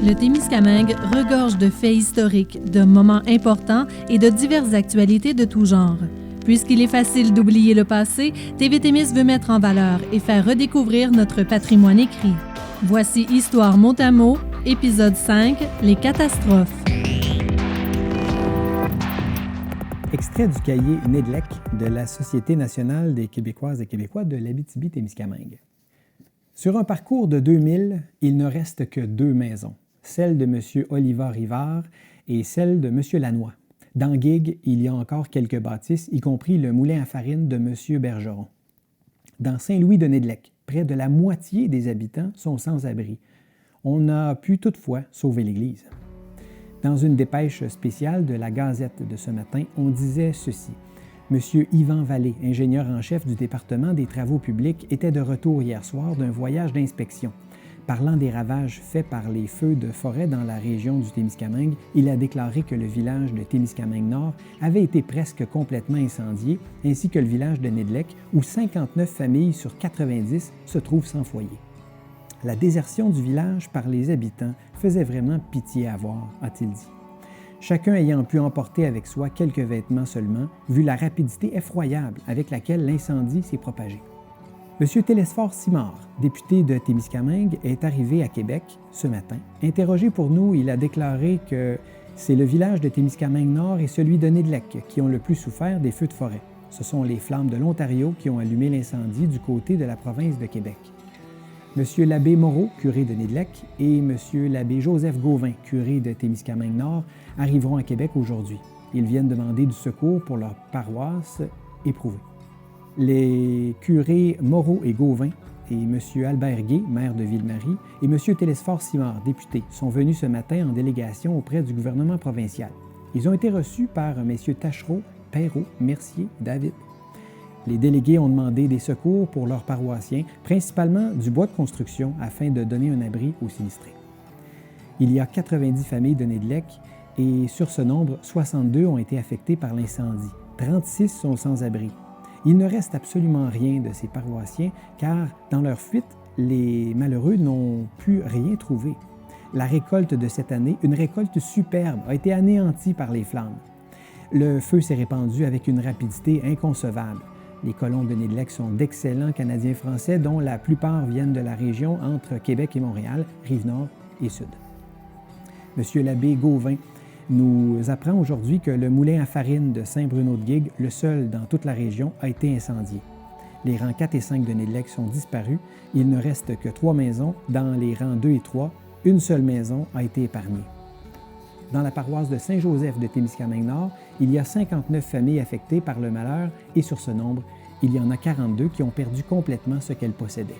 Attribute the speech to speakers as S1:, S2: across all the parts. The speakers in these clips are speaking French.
S1: Le Témiscamingue regorge de faits historiques, de moments importants et de diverses actualités de tout genre. Puisqu'il est facile d'oublier le passé, TV Témis veut mettre en valeur et faire redécouvrir notre patrimoine écrit. Voici Histoire mot à mot, épisode 5, les catastrophes.
S2: Extrait du cahier NEDLEC de la Société nationale des Québécoises et Québécois de l'Abitibi-Témiscamingue. Sur un parcours de 2000, il ne reste que 2 maisons, celle de M. Oliver Rivard et celle de M. Lannoy. Dans Guigues, il y a encore quelques bâtisses, y compris le moulin à farine de M. Bergeron. Dans Saint-Louis-de-Nédelec, près de la moitié des habitants sont sans abri. On a pu toutefois sauver l'église. Dans une dépêche spéciale de la Gazette de ce matin, on disait ceci. M. Yvan Vallée, ingénieur en chef du département des travaux publics, était de retour hier soir d'un voyage d'inspection. Parlant des ravages faits par les feux de forêt dans la région du Témiscamingue, il a déclaré que le village de Témiscamingue-Nord avait été presque complètement incendié, ainsi que le village de Nédelec, où 59 familles sur 90 se trouvent sans foyer. La désertion du village par les habitants faisait vraiment pitié à voir, a-t-il dit. Chacun ayant pu emporter avec soi quelques vêtements seulement, vu la rapidité effroyable avec laquelle l'incendie s'est propagé. M. Télesphore Simard, député de Témiscamingue, est arrivé à Québec ce matin. Interrogé pour nous, il a déclaré que c'est le village de Témiscamingue-Nord et celui de Nédelec qui ont le plus souffert des feux de forêt. Ce sont les flammes de l'Ontario qui ont allumé l'incendie du côté de la province de Québec. M. l'abbé Moreau, curé de Nédelec, et M. l'abbé Joseph Gauvin, curé de Témiscamingue-Nord, arriveront à Québec aujourd'hui. Ils viennent demander du secours pour leur paroisse éprouvée. Les curés Moreau et Gauvin et M. Albert Gay, maire de Ville-Marie, et M. Télesphore Simard, député, sont venus ce matin en délégation auprès du gouvernement provincial. Ils ont été reçus par M. Tachereau, Perrault, Mercier, David. Les délégués ont demandé des secours pour leurs paroissiens, principalement du bois de construction, afin de donner un abri aux sinistrés. Il y a 90 familles de Nédelec et sur ce nombre, 62 ont été affectées par l'incendie. 36 sont sans abri. Il ne reste absolument rien de ces paroissiens car, dans leur fuite, les malheureux n'ont pu rien trouver. La récolte de cette année, une récolte superbe, a été anéantie par les flammes. Le feu s'est répandu avec une rapidité inconcevable. Les colons de Nédelec sont d'excellents Canadiens français dont la plupart viennent de la région entre Québec et Montréal, Rive-Nord et Sud. Monsieur l'abbé Gauvin nous apprend aujourd'hui que le moulin à farine de Saint-Bruno-de-Guigues, le seul dans toute la région, a été incendié. Les rangs 4 et 5 de Nédelec sont disparus. Il ne reste que 3 maisons. Dans les rangs 2 et 3, une seule maison a été épargnée. Dans la paroisse de Saint-Joseph de Témiscamingue-Nord, il y a 59 familles affectées par le malheur et sur ce nombre, il y en a 42 qui ont perdu complètement ce qu'elles possédaient.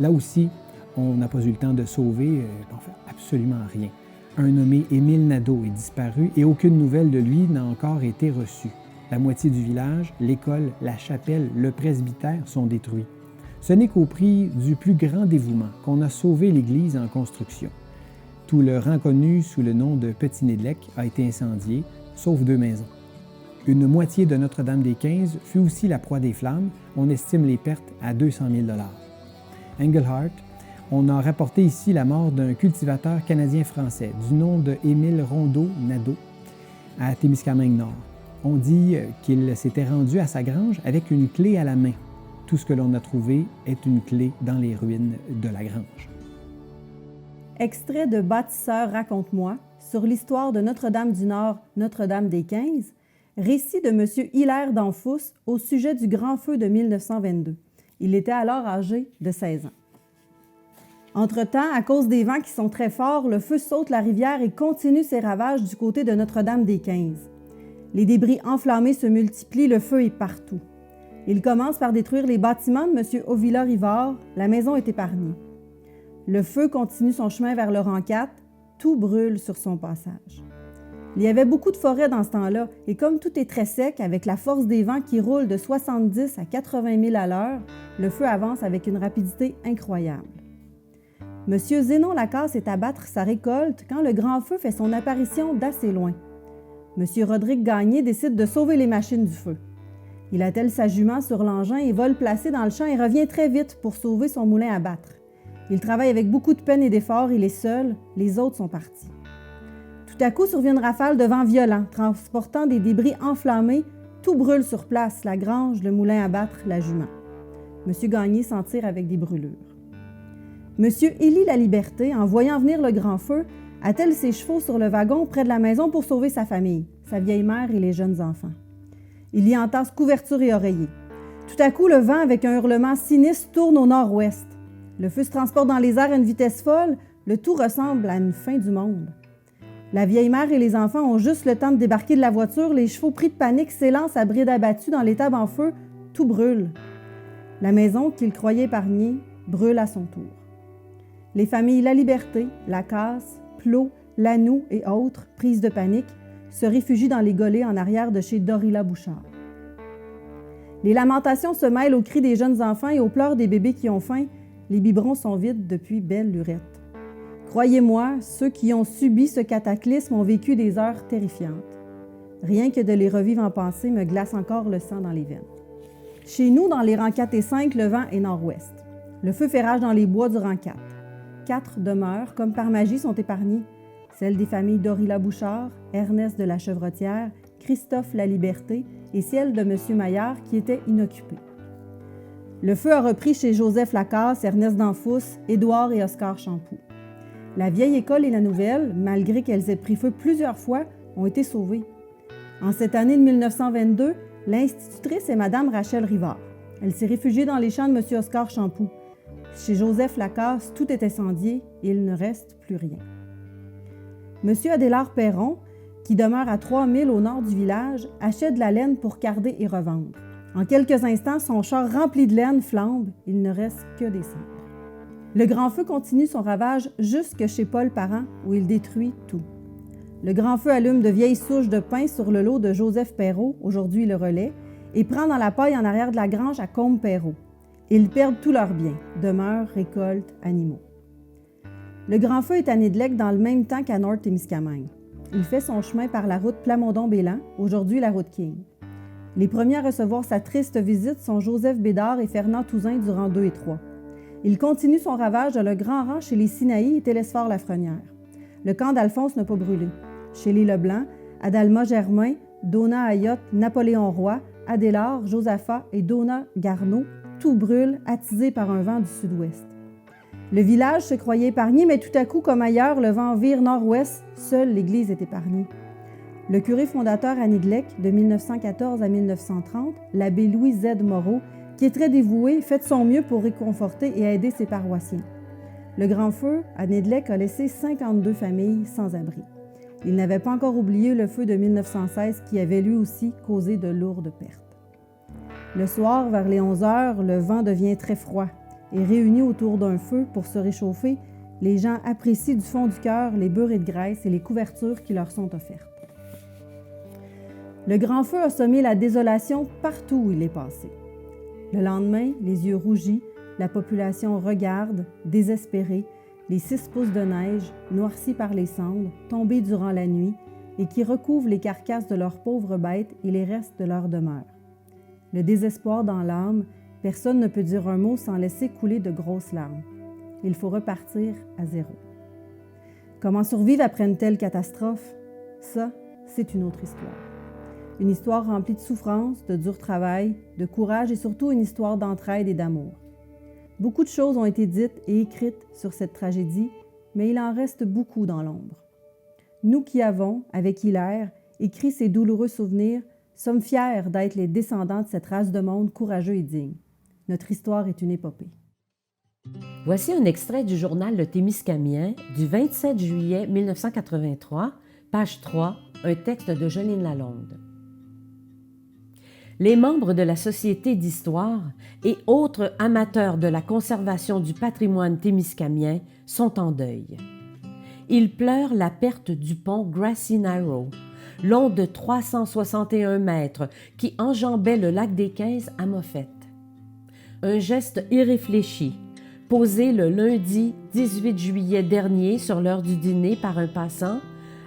S2: Là aussi, on n'a pas eu le temps de sauver absolument rien. Un nommé Émile Nadeau est disparu et aucune nouvelle de lui n'a encore été reçue. La moitié du village, l'école, la chapelle, le presbytère sont détruits. Ce n'est qu'au prix du plus grand dévouement qu'on a sauvé l'église en construction. Tout le rang connu sous le nom de Petit Nédelec a été incendié, sauf 2 maisons. Une moitié de Notre-Dame-des-15 fut aussi la proie des flammes. On estime les pertes à 200 000 $. Englehart, on a rapporté ici la mort d'un cultivateur canadien-français du nom de Émile Rondeau-Nadeau à Témiscamingue-Nord. On dit qu'il s'était rendu à sa grange avec une clé à la main. Tout ce que l'on a trouvé est une clé dans les ruines de la grange.
S3: Extrait de Bâtisseur, raconte-moi sur l'histoire de Notre-Dame-du-Nord, Notre-Dame-des-15, récit de M. Hilaire d'Anfous au sujet du grand feu de 1922. Il était alors âgé de 16 ans. Entre-temps, à cause des vents qui sont très forts, le feu saute la rivière et continue ses ravages du côté de Notre-Dame-des-15. Les débris enflammés se multiplient, le feu est partout. Il commence par détruire les bâtiments de M. Ovila Rivard, la maison est épargnée. Le feu continue son chemin vers le rang 4, tout brûle sur son passage. Il y avait beaucoup de forêt dans ce temps-là, et comme tout est très sec, avec la force des vents qui roulent de 70 à 80 000 à l'heure, le feu avance avec une rapidité incroyable. M. Zénon Lacasse est à battre sa récolte quand le grand feu fait son apparition d'assez loin. M. Rodrigue Gagné décide de sauver les machines du feu. Il attelle sa jument sur l'engin et va le placer dans le champ et revient très vite pour sauver son moulin à battre. Il travaille avec beaucoup de peine et d'effort, il est seul, les autres sont partis. Tout à coup survient une rafale de vent violent, transportant des débris enflammés. Tout brûle sur place, la grange, le moulin à battre, la jument. Monsieur Gagné s'en tire avec des brûlures. Monsieur Élie Laliberté, en voyant venir le grand feu, attelle ses chevaux sur le wagon près de la maison pour sauver sa famille, sa vieille mère et les jeunes enfants. Il y entasse couverture et oreiller. Tout à coup, le vent, avec un hurlement sinistre, tourne au nord-ouest. Le feu se transporte dans les airs à une vitesse folle. Le tout ressemble à une fin du monde. La vieille mère et les enfants ont juste le temps de débarquer de la voiture. Les chevaux pris de panique s'élancent à bride abattue dans l'étable en feu. Tout brûle. La maison qu'ils croyaient épargnée brûle à son tour. Les familles Laliberté, Lacasse, Plot, Lanoux et autres, prises de panique, se réfugient dans les golets en arrière de chez Dorilla Bouchard. Les lamentations se mêlent aux cris des jeunes enfants et aux pleurs des bébés qui ont faim. Les biberons sont vides depuis belle lurette. Croyez-moi, ceux qui ont subi ce cataclysme ont vécu des heures terrifiantes. Rien que de les revivre en pensée me glace encore le sang dans les veines. Chez nous, dans les rangs 4 et 5, le vent est nord-ouest. Le feu fait rage dans les bois du rang 4. 4 demeures, comme par magie, sont épargnées. Celles des familles Dorilla Bouchard, Ernest de la Chevrotière, Christophe Laliberté et celle de M. Maillard qui était inoccupée. Le feu a repris chez Joseph Lacasse, Ernest Danfous, Édouard et Oscar Champoux. La vieille école et la nouvelle, malgré qu'elles aient pris feu plusieurs fois, ont été sauvées. En cette année de 1922, l'institutrice est Mme Rachel Rivard. Elle s'est réfugiée dans les champs de M. Oscar Champoux. Chez Joseph Lacasse, tout est incendié et il ne reste plus rien. M. Adélard Perron, qui demeure à 3000 au nord du village, achète de la laine pour carder et revendre. En quelques instants, son char rempli de laine flambe. Il ne reste que des cendres. Le grand feu continue son ravage jusque chez Paul Parent, où il détruit tout. Le grand feu allume de vieilles souches de pain sur le lot de Joseph Perrault, aujourd'hui le relais, et prend dans la paille en arrière de la grange à Combe-Perrault. Ils perdent tous leurs biens, demeures, récoltes, animaux. Le grand feu est à Nédlec dans le même temps qu'à Nord-Témiscamingue. Il fait son chemin par la route Plamondon-Bélan, aujourd'hui la route King. Les premiers à recevoir sa triste visite sont Joseph Bédard et Fernand Touzin du rang 2 et 3. Il continue son ravage dans le grand rang chez les Sinaï et Télesphore-Lafrenière. Le camp d'Alphonse n'a pas brûlé. Chez les Leblanc, Adalma Germain, Dona Ayotte, Napoléon Roy, Adélard, Josaphat et Dona Garneau, tout brûle, attisé par un vent du sud-ouest. Le village se croyait épargné, mais tout à coup, comme ailleurs, le vent vire nord-ouest, seule l'église est épargnée. Le curé fondateur à Nédlec, de 1914 à 1930, l'abbé Louis Z. Moreau, qui est très dévoué, fait de son mieux pour réconforter et aider ses paroissiens. Le grand feu à Nédlec a laissé 52 familles sans abri. Il n'avait pas encore oublié le feu de 1916 qui avait lui aussi causé de lourdes pertes. Le soir, vers les 11 heures, le vent devient très froid et réunis autour d'un feu pour se réchauffer, les gens apprécient du fond du cœur les beurrés de graisse et les couvertures qui leur sont offertes. Le grand feu a semé la désolation partout où il est passé. Le lendemain, les yeux rougis, la population regarde, désespérée, les 6 pouces de neige, noircis par les cendres, tombés durant la nuit et qui recouvrent les carcasses de leurs pauvres bêtes et les restes de leur demeure. Le désespoir dans l'âme, personne ne peut dire un mot sans laisser couler de grosses larmes. Il faut repartir à zéro. Comment survivre après une telle catastrophe? Ça, c'est une autre histoire. Une histoire remplie de souffrance, de dur travail, de courage et surtout une histoire d'entraide et d'amour. Beaucoup de choses ont été dites et écrites sur cette tragédie, mais il en reste beaucoup dans l'ombre. Nous qui avons, avec Hilaire, écrit ces douloureux souvenirs, sommes fiers d'être les descendants de cette race de monde courageux et digne. Notre histoire est une épopée.
S4: Voici un extrait du journal Le Témiscamien du 27 juillet 1983, page 3, un texte de Jolene Lalonde. Les membres de la Société d'histoire et autres amateurs de la conservation du patrimoine témiscamien sont en deuil. Ils pleurent la perte du pont Grassy Narrow, long de 361 mètres, qui enjambait le lac des 15 à Moffett. Un geste irréfléchi, posé le lundi 18 juillet dernier sur l'heure du dîner par un passant,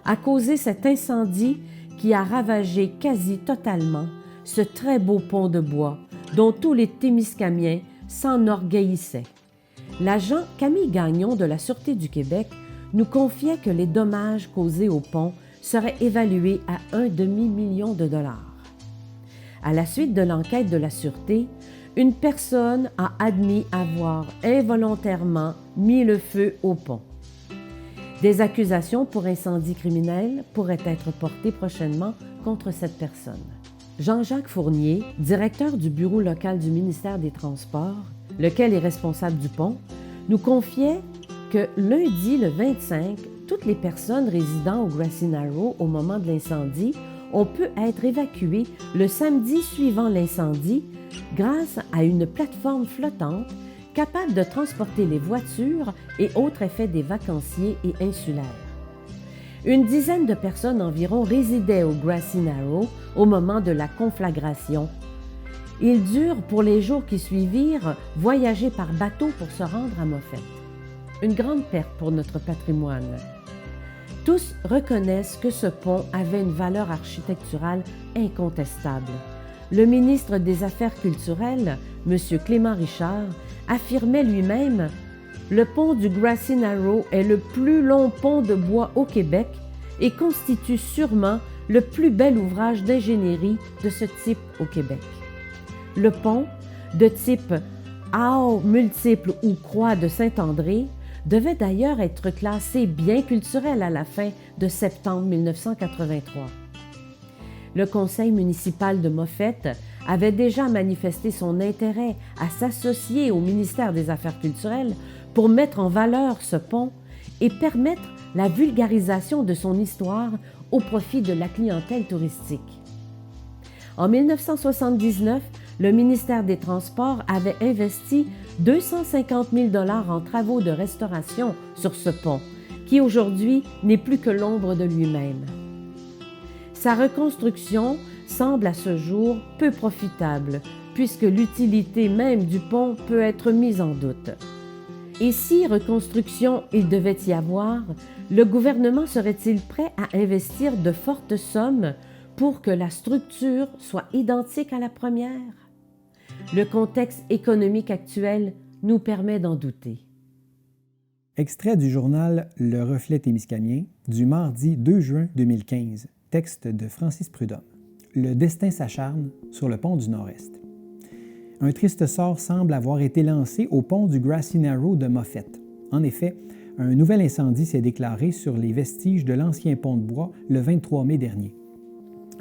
S4: a causé cet incendie qui a ravagé quasi totalement ce très beau pont de bois dont tous les Témiscamiens s'enorgueillissaient. L'agent Camille Gagnon de la Sûreté du Québec nous confiait que les dommages causés au pont seraient évalués à 1 demi-million de dollars. À la suite de l'enquête de la Sûreté, une personne a admis avoir involontairement mis le feu au pont. Des accusations pour incendie criminel pourraient être portées prochainement contre cette personne. Jean-Jacques Fournier, directeur du bureau local du ministère des Transports, lequel est responsable du pont, nous confiait que lundi le 25, toutes les personnes résidant au Grassy Narrow au moment de l'incendie ont pu être évacuées le samedi suivant l'incendie grâce à une plateforme flottante capable de transporter les voitures et autres effets des vacanciers et insulaires. Une dizaine de personnes environ résidaient au Grassy Narrow au moment de la conflagration. Ils durent, pour les jours qui suivirent, voyager par bateau pour se rendre à Moffett. Une grande perte pour notre patrimoine. Tous reconnaissent que ce pont avait une valeur architecturale incontestable. Le ministre des Affaires culturelles, M. Clément Richard, affirmait lui-même « Le pont du Grassy Narrow est le plus long pont de bois au Québec et constitue sûrement le plus bel ouvrage d'ingénierie de ce type au Québec. » Le pont, de type hao multiple ou croix de Saint-André, devait d'ailleurs être classé bien culturel à la fin de septembre 1983. Le conseil municipal de Moffett avait déjà manifesté son intérêt à s'associer au ministère des Affaires culturelles pour mettre en valeur ce pont et permettre la vulgarisation de son histoire au profit de la clientèle touristique. En 1979, le ministère des Transports avait investi 250 000 $ en travaux de restauration sur ce pont, qui aujourd'hui n'est plus que l'ombre de lui-même. Sa reconstruction semble à ce jour peu profitable, puisque l'utilité même du pont peut être mise en doute. Et si reconstruction il devait y avoir, le gouvernement serait-il prêt à investir de fortes sommes pour que la structure soit identique à la première? Le contexte économique actuel nous permet d'en douter.
S2: Extrait du journal Le Reflet témiscamien du mardi 2 juin 2015, texte de Francis Prudhomme. Le destin s'acharne sur le pont du Nord-Est. Un triste sort semble avoir été lancé au pont du Grassy Narrow de Moffett. En effet, un nouvel incendie s'est déclaré sur les vestiges de l'ancien pont de bois le 23 mai dernier.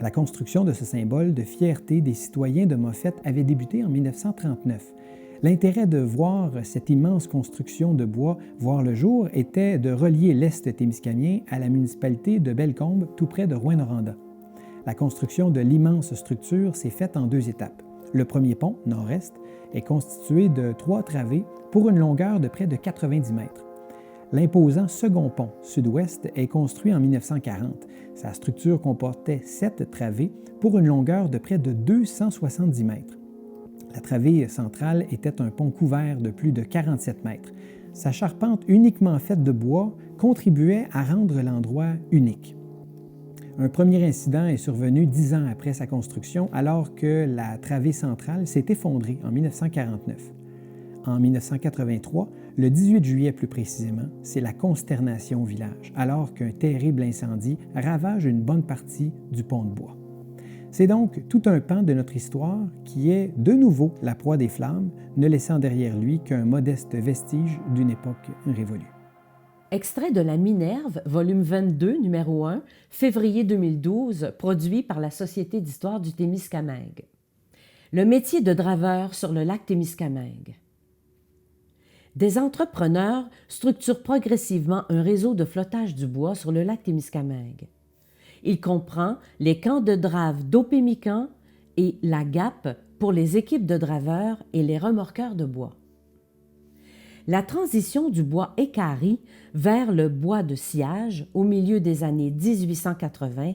S2: La construction de ce symbole de fierté des citoyens de Moffett avait débuté en 1939. L'intérêt de voir cette immense construction de bois voir le jour était de relier l'Est témiscamien à la municipalité de Bellecombe, tout près de Rouyn-Noranda. La construction de l'immense structure s'est faite en 2 étapes. Le premier pont, nord-est, est constitué de 3 travées pour une longueur de près de 90 mètres. L'imposant second pont, sud-ouest, est construit en 1940. Sa structure comportait 7 travées pour une longueur de près de 270 mètres. La travée centrale était un pont couvert de plus de 47 mètres. Sa charpente uniquement faite de bois contribuait à rendre l'endroit unique. Un premier incident est survenu 10 ans après sa construction, alors que la travée centrale s'est effondrée en 1949. En 1983, le 18 juillet plus précisément, c'est la consternation au village, alors qu'un terrible incendie ravage une bonne partie du pont de bois. C'est donc tout un pan de notre histoire qui est de nouveau la proie des flammes, ne laissant derrière lui qu'un modeste vestige d'une époque révolue.
S4: Extrait de la Minerve, volume 22, numéro 1, février 2012, produit par la Société d'histoire du Témiscamingue. Le métier de draveur sur le lac Témiscamingue. Des entrepreneurs structurent progressivement un réseau de flottage du bois sur le lac Témiscamingue. Il comprend les camps de drave d'Opémican et la GAP pour les équipes de draveurs et les remorqueurs de bois. La transition du bois équarri vers le bois de sciage au milieu des années 1880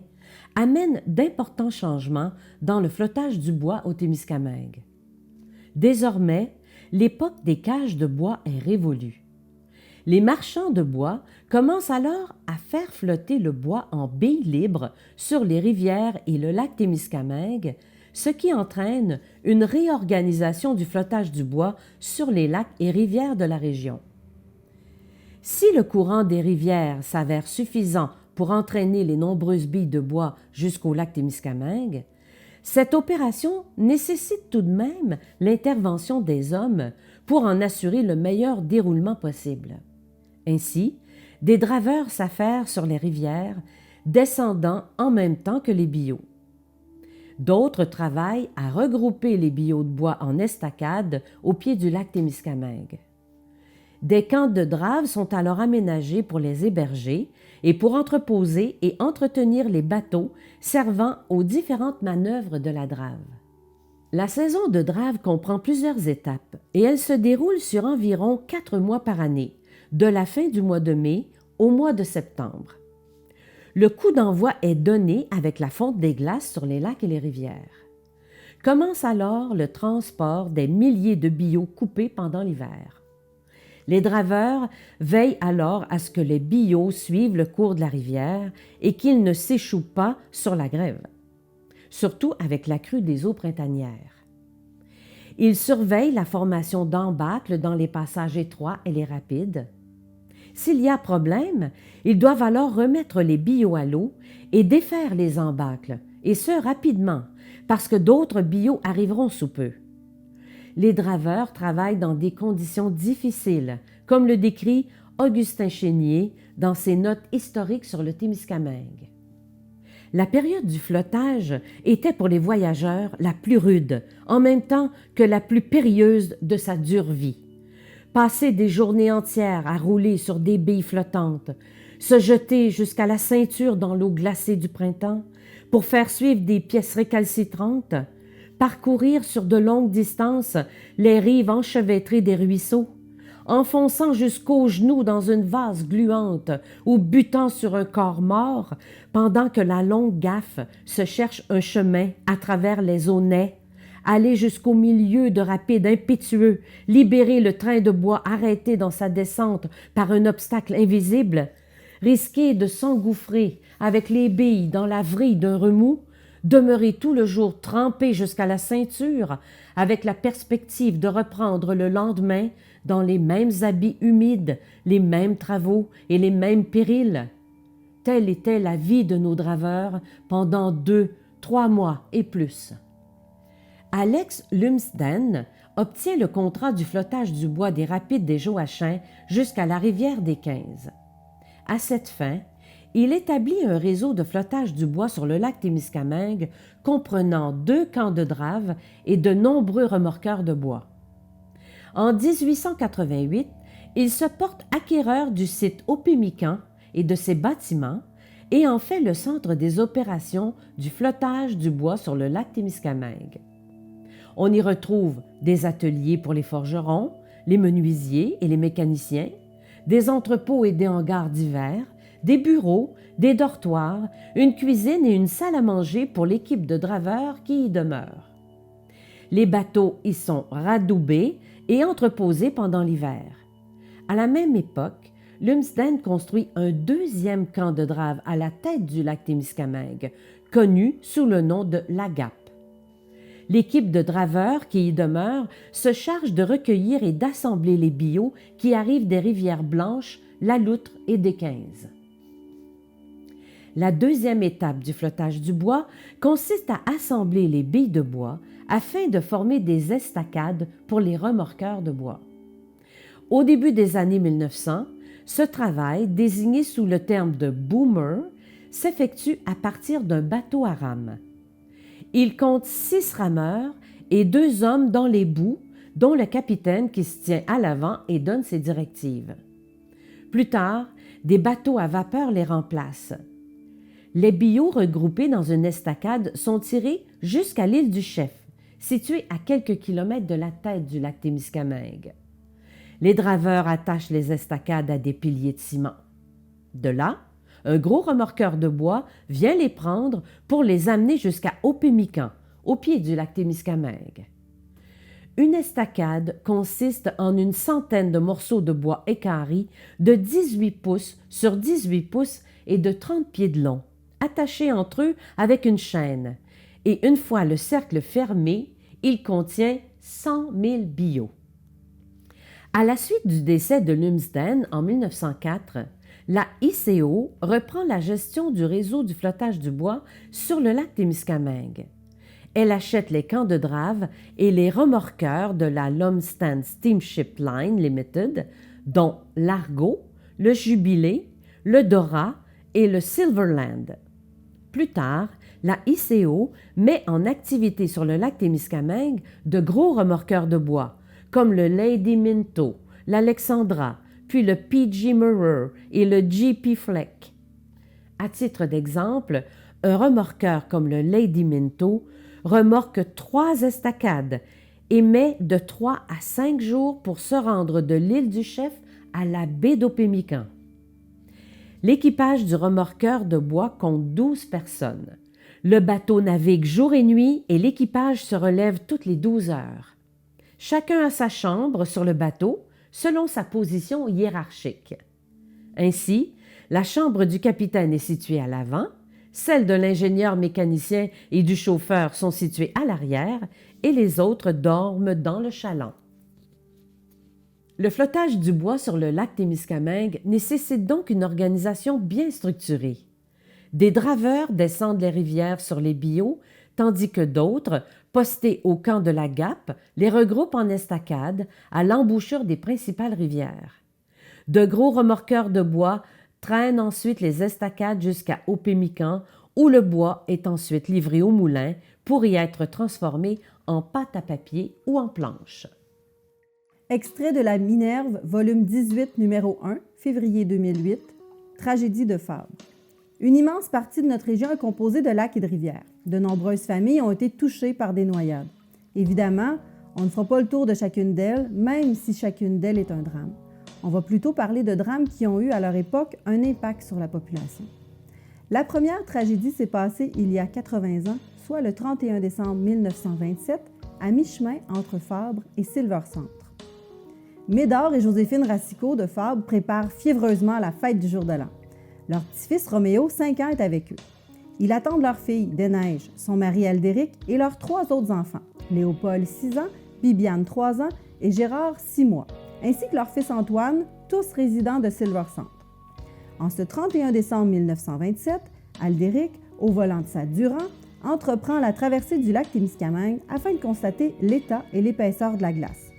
S4: amène d'importants changements dans le flottage du bois au Témiscamingue. Désormais, l'époque des cages de bois est révolue. Les marchands de bois commencent alors à faire flotter le bois en billes libres sur les rivières et le lac Témiscamingue, ce qui entraîne une réorganisation du flottage du bois sur les lacs et rivières de la région. Si le courant des rivières s'avère suffisant pour entraîner les nombreuses billes de bois jusqu'au lac Témiscamingue, cette opération nécessite tout de même l'intervention des hommes pour en assurer le meilleur déroulement possible. Ainsi, des draveurs s'affairent sur les rivières, descendant en même temps que les billots. D'autres travaillent à regrouper les billots de bois en estacades au pied du lac Témiscamingue. Des camps de drave sont alors aménagés pour les héberger et pour entreposer et entretenir les bateaux servant aux différentes manœuvres de la drave. La saison de drave comprend plusieurs étapes et elle se déroule sur environ 4 mois par année, de la fin du mois de mai au mois de septembre. Le coup d'envoi est donné avec la fonte des glaces sur les lacs et les rivières. Commence alors le transport des milliers de billots coupés pendant l'hiver. Les draveurs veillent alors à ce que les billots suivent le cours de la rivière et qu'ils ne s'échouent pas sur la grève, surtout avec la crue des eaux printanières. Ils surveillent la formation d'embâcles dans les passages étroits et les rapides. S'il y a problème, ils doivent alors remettre les billots à l'eau et défaire les embâcles, et ce rapidement, parce que d'autres billots arriveront sous peu. Les draveurs travaillent dans des conditions difficiles, comme le décrit Augustin Chénier dans ses notes historiques sur le Témiscamingue. La période du flottage était pour les voyageurs la plus rude, en même temps que la plus périlleuse de sa dure vie. Passer des journées entières à rouler sur des billes flottantes, se jeter jusqu'à la ceinture dans l'eau glacée du printemps pour faire suivre des pièces récalcitrantes, parcourir sur de longues distances les rives enchevêtrées des ruisseaux, enfonçant jusqu'aux genoux dans une vase gluante ou butant sur un corps mort pendant que la longue gaffe se cherche un chemin à travers les aunais, aller jusqu'au milieu de rapides impétueux, libérer le train de bois arrêté dans sa descente par un obstacle invisible, risquer de s'engouffrer avec les billes dans la vrille d'un remous, demeurer tout le jour trempé jusqu'à la ceinture avec la perspective de reprendre le lendemain dans les mêmes habits humides, les mêmes travaux et les mêmes périls. Telle était la vie de nos draveurs pendant 2, 3 mois et plus. Alex Lumsden obtient le contrat du flottage du bois des rapides des Joachins jusqu'à la rivière des 15. À cette fin, il établit un réseau de flottage du bois sur le lac Témiscamingue comprenant 2 camps de drave et de nombreux remorqueurs de bois. En 1888, il se porte acquéreur du site Opémican et de ses bâtiments et en fait le centre des opérations du flottage du bois sur le lac Témiscamingue. On y retrouve des ateliers pour les forgerons, les menuisiers et les mécaniciens, des entrepôts et des hangars divers, des bureaux, des dortoirs, une cuisine et une salle à manger pour l'équipe de draveurs qui y demeure. Les bateaux y sont radoubés et entreposés pendant l'hiver. À la même époque, Lumsden construit un 2e camp de drave à la tête du lac Témiscamingue, connu sous le nom de l'Agap. L'équipe de draveurs qui y demeure se charge de recueillir et d'assembler les billots qui arrivent des rivières Blanches, la Loutre et des 15. La 2e étape du flottage du bois consiste à assembler les billes de bois afin de former des estacades pour les remorqueurs de bois. Au début des années 1900, ce travail, désigné sous le terme de « boomer », s'effectue à partir d'un bateau à rames. Il compte 6 rameurs et 2 hommes dans les boues, dont le capitaine qui se tient à l'avant et donne ses directives. Plus tard, des bateaux à vapeur les remplacent. Les billots regroupés dans une estacade sont tirés jusqu'à l'île du Chef, située à quelques kilomètres de la tête du lac Témiscamingue. Les draveurs attachent les estacades à des piliers de ciment. De là, un gros remorqueur de bois vient les prendre pour les amener jusqu'à Opémican, au pied du lac Témiscamingue. Une estacade consiste en une centaine de morceaux de bois équarris de 18 pouces sur 18 pouces et de 30 pieds de long, attachés entre eux avec une chaîne, et une fois le cercle fermé, il contient 100 000 billots. À la suite du décès de Lumsden en 1904, la ICO reprend la gestion du réseau du flottage du bois sur le lac Témiscamingue. Elle achète les camps de drave et les remorqueurs de la Lumsden Steamship Line Limited, dont l'Argo, le Jubilé, le Dora et le Silverland. Plus tard, la ICO met en activité sur le lac Témiscamingue de gros remorqueurs de bois, comme le Lady Minto, l'Alexandra, puis le PG Mirror et le GP Fleck. À titre d'exemple, un remorqueur comme le Lady Minto remorque 3 estacades et met de 3 à 5 jours pour se rendre de l'île du Chef à la baie d'Opémican. L'équipage du remorqueur de bois compte 12 personnes. Le bateau navigue jour et nuit et l'équipage se relève toutes les 12 heures. Chacun a sa chambre sur le bateau selon sa position hiérarchique. Ainsi, la chambre du capitaine est située à l'avant, celles de l'ingénieur mécanicien et du chauffeur sont situées à l'arrière et les autres dorment dans le chaland. Le flottage du bois sur le lac Témiscamingue nécessite donc une organisation bien structurée. Des draveurs descendent les rivières sur les billots, tandis que d'autres, postés au camp de la Gape, les regroupent en estacades à l'embouchure des principales rivières. De gros remorqueurs de bois traînent ensuite les estacades jusqu'à Opémican, où le bois est ensuite livré au moulin pour y être transformé en pâte à papier ou en planche.
S3: Extrait de la Minerve, volume 18, numéro 1, février 2008, Tragédie de Fabre. Une immense partie de notre région est composée de lacs et de rivières. De nombreuses familles ont été touchées par des noyades. Évidemment, on ne fera pas le tour de chacune d'elles, même si chacune d'elles est un drame. On va plutôt parler de drames qui ont eu à leur époque un impact sur la population. La première tragédie s'est passée il y a 80 ans, soit le 31 décembre 1927, à mi-chemin entre Fabre et Silver-Centre. Médard et Joséphine Racicot de Fabre préparent fiévreusement la fête du jour de l'an. Leur petit-fils Roméo, 5 ans, est avec eux. Ils attendent leur fille, Des-Neiges, son mari Aldéric et leurs 3 autres enfants, Léopold, 6 ans, Bibiane, 3 ans et Gérard, 6 mois, ainsi que leur fils Antoine, tous résidents de Silver-Centre. En ce 31 décembre 1927, Aldéric, au volant de sa Durand, entreprend la traversée du lac Témiscamingue afin de constater l'état et l'épaisseur de la glace.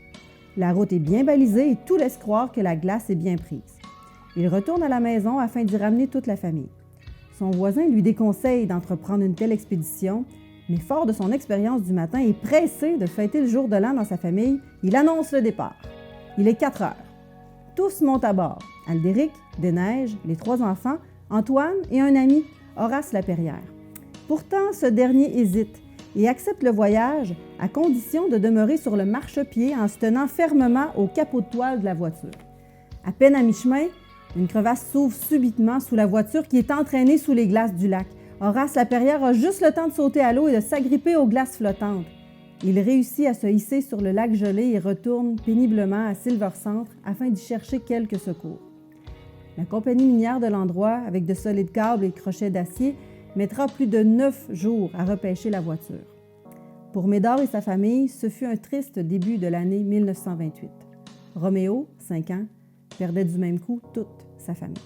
S3: La route est bien balisée et tout laisse croire que la glace est bien prise. Il retourne à la maison afin d'y ramener toute la famille. Son voisin lui déconseille d'entreprendre une telle expédition, mais fort de son expérience du matin et pressé de fêter le jour de l'an dans sa famille, il annonce le départ. Il est 4 heures. Tous montent à bord. Aldéric, Des-Neiges, les 3 enfants, Antoine et un ami, Horace Laperrière. Pourtant, ce dernier hésite et accepte le voyage à condition de demeurer sur le marchepied en se tenant fermement au capot de toile de la voiture. À peine à mi-chemin, une crevasse s'ouvre subitement sous la voiture qui est entraînée sous les glaces du lac. Horace Laperrière a juste le temps de sauter à l'eau et de s'agripper aux glaces flottantes. Il réussit à se hisser sur le lac gelé et retourne péniblement à Silver-Centre afin d'y chercher quelques secours. La compagnie minière de l'endroit, avec de solides câbles et crochets d'acier, mettra plus de 9 jours à repêcher la voiture. Pour Médard et sa famille, ce fut un triste début de l'année 1928. Roméo, 5 ans, perdait du même coup toute sa famille.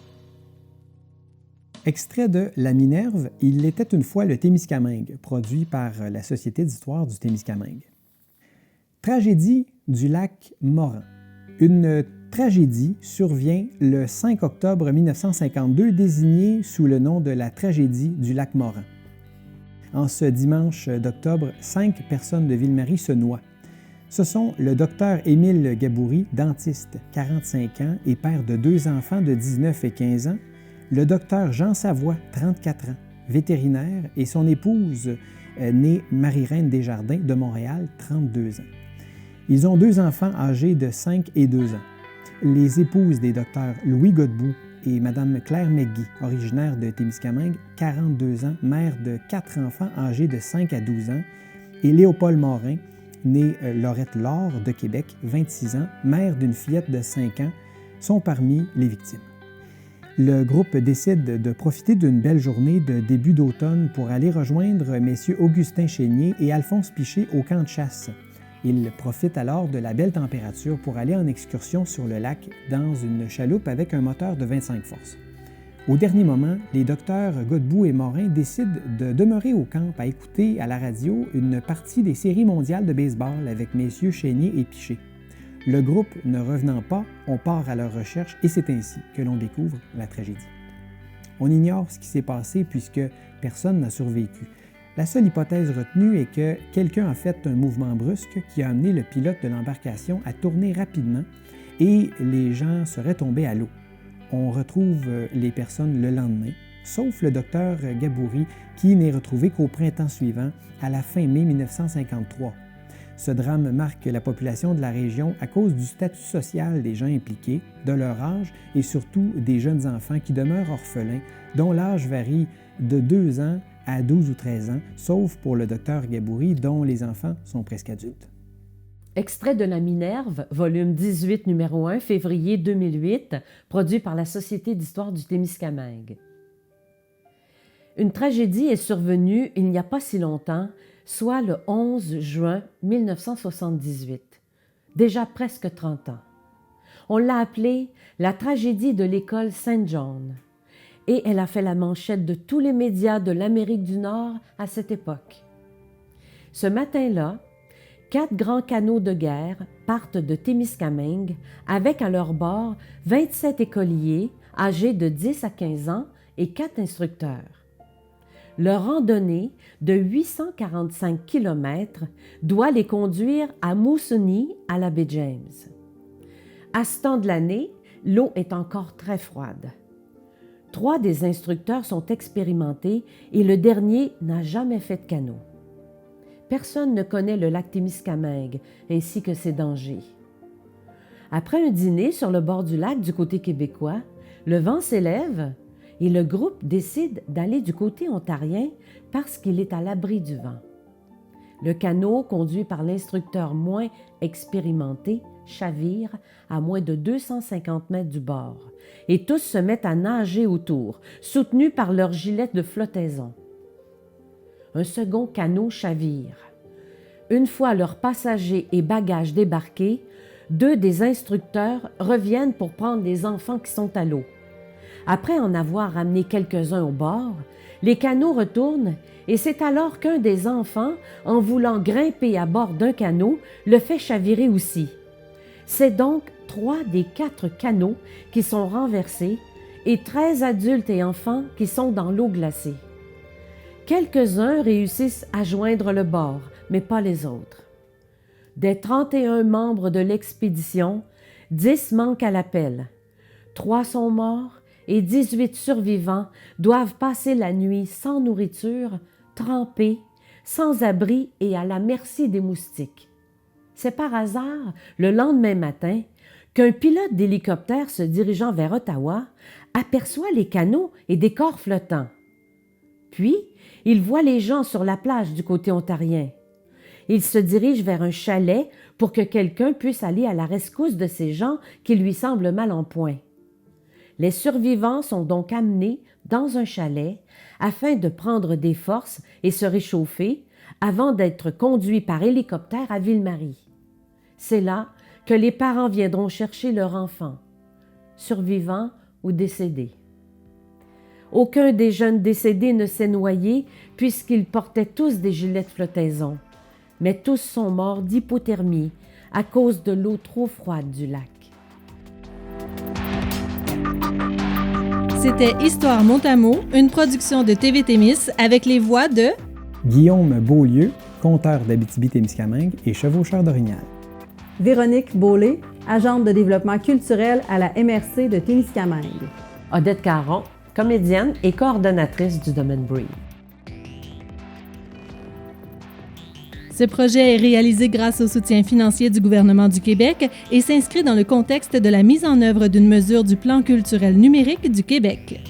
S2: Extrait de La Minerve, Il était une fois le Témiscamingue, produit par la Société d'histoire du Témiscamingue. Tragédie du lac Morin. Une tragédie survient le 5 octobre 1952, désignée sous le nom de la tragédie du lac Morin. En ce dimanche d'octobre, 5 personnes de Ville-Marie se noient. Ce sont le docteur Émile Gaboury, dentiste, 45 ans et père de 2 enfants de 19 et 15 ans, le docteur Jean Savoie, 34 ans, vétérinaire, et son épouse, née Marie-Reine Desjardins de Montréal, 32 ans. Ils ont 2 enfants âgés de 5 et 2 ans. Les épouses des docteurs Louis Godbout et Mme Claire McGee, originaire de Témiscamingue, 42 ans, mère de 4 enfants âgés de 5 à 12 ans, et Léopold Morin, née Laurette Laure de Québec, 26 ans, mère d'une fillette de 5 ans, sont parmi les victimes. Le groupe décide de profiter d'une belle journée de début d'automne pour aller rejoindre messieurs Augustin Chénier et Alphonse Piché au camp de chasse. Ils profitent alors de la belle température pour aller en excursion sur le lac dans une chaloupe avec un moteur de 25 forces. Au dernier moment, les docteurs Godbout et Morin décident de demeurer au camp à écouter à la radio une partie des séries mondiales de baseball avec messieurs Chénier et Piché. Le groupe ne revenant pas, on part à leur recherche et c'est ainsi que l'on découvre la tragédie. On ignore ce qui s'est passé puisque personne n'a survécu. La seule hypothèse retenue est que quelqu'un a fait un mouvement brusque qui a amené le pilote de l'embarcation à tourner rapidement et les gens seraient tombés à l'eau. On retrouve les personnes le lendemain, sauf le docteur Gaboury qui n'est retrouvé qu'au printemps suivant, à la fin mai 1953. Ce drame marque la population de la région à cause du statut social des gens impliqués, de leur âge et surtout des jeunes enfants qui demeurent orphelins, dont l'âge varie de 2 ans à 12 ou 13 ans, sauf pour le docteur Gaboury, dont les enfants sont presque adultes.
S4: Extrait de La Minerve, volume 18, numéro 1, février 2008, produit par la Société d'histoire du Témiscamingue. Une tragédie est survenue il n'y a pas si longtemps, soit le 11 juin 1978, déjà presque 30 ans. On l'a appelée la tragédie de l'école Saint John, et elle a fait la manchette de tous les médias de l'Amérique du Nord à cette époque. Ce matin-là, 4 grands canots de guerre partent de Témiscamingue avec à leur bord 27 écoliers âgés de 10 à 15 ans et 4 instructeurs. Leur randonnée de 845 km doit les conduire à Moosonee, à la baie James. À ce temps de l'année, l'eau est encore très froide. 3 des instructeurs sont expérimentés et le dernier n'a jamais fait de canot. Personne ne connaît le lac Témiscamingue ainsi que ses dangers. Après un dîner sur le bord du lac du côté québécois, le vent s'élève et le groupe décide d'aller du côté ontarien parce qu'il est à l'abri du vent. Le canot, conduit par l'instructeur moins expérimenté, chavire à moins de 250 mètres du bord et tous se mettent à nager autour, soutenus par leurs gilets de flottaison. Un second canot chavire. Une fois leurs passagers et bagages débarqués, 2 des instructeurs reviennent pour prendre les enfants qui sont à l'eau. Après en avoir ramené quelques-uns au bord, les canots retournent et c'est alors qu'un des enfants, en voulant grimper à bord d'un canot, le fait chavirer aussi. C'est donc 3 des 4 canots qui sont renversés et 13 adultes et enfants qui sont dans l'eau glacée. Quelques-uns réussissent à joindre le bord, mais pas les autres. Des 31 membres de l'expédition, 10 manquent à l'appel. 3 sont morts et 18 survivants doivent passer la nuit sans nourriture, trempés, sans abri et à la merci des moustiques. C'est par hasard, le lendemain matin, qu'un pilote d'hélicoptère se dirigeant vers Ottawa aperçoit les canots et des corps flottants. Puis, il voit les gens sur la plage du côté ontarien. Il se dirige vers un chalet pour que quelqu'un puisse aller à la rescousse de ces gens qui lui semblent mal en point. Les survivants sont donc amenés dans un chalet afin de prendre des forces et se réchauffer avant d'être conduits par hélicoptère à Ville-Marie. C'est là que les parents viendront chercher leur enfant, survivant ou décédé. Aucun des jeunes décédés ne s'est noyé puisqu'ils portaient tous des gilets de flottaison, mais tous sont morts d'hypothermie à cause de l'eau trop froide du lac.
S1: C'était Histoire Mot-à-Mot, une production de TV Témis avec les voix de
S2: Guillaume Beaulieu, conteur d'Abitibi-Témiscamingue et chevaucheur d'Orignal.
S3: Véronique Beaulé, agente de développement culturel à la MRC de Témiscamingue.
S4: Odette Caron, comédienne et coordonnatrice du domaine Bree.
S1: Ce projet est réalisé grâce au soutien financier du gouvernement du Québec et s'inscrit dans le contexte de la mise en œuvre d'une mesure du Plan culturel numérique du Québec.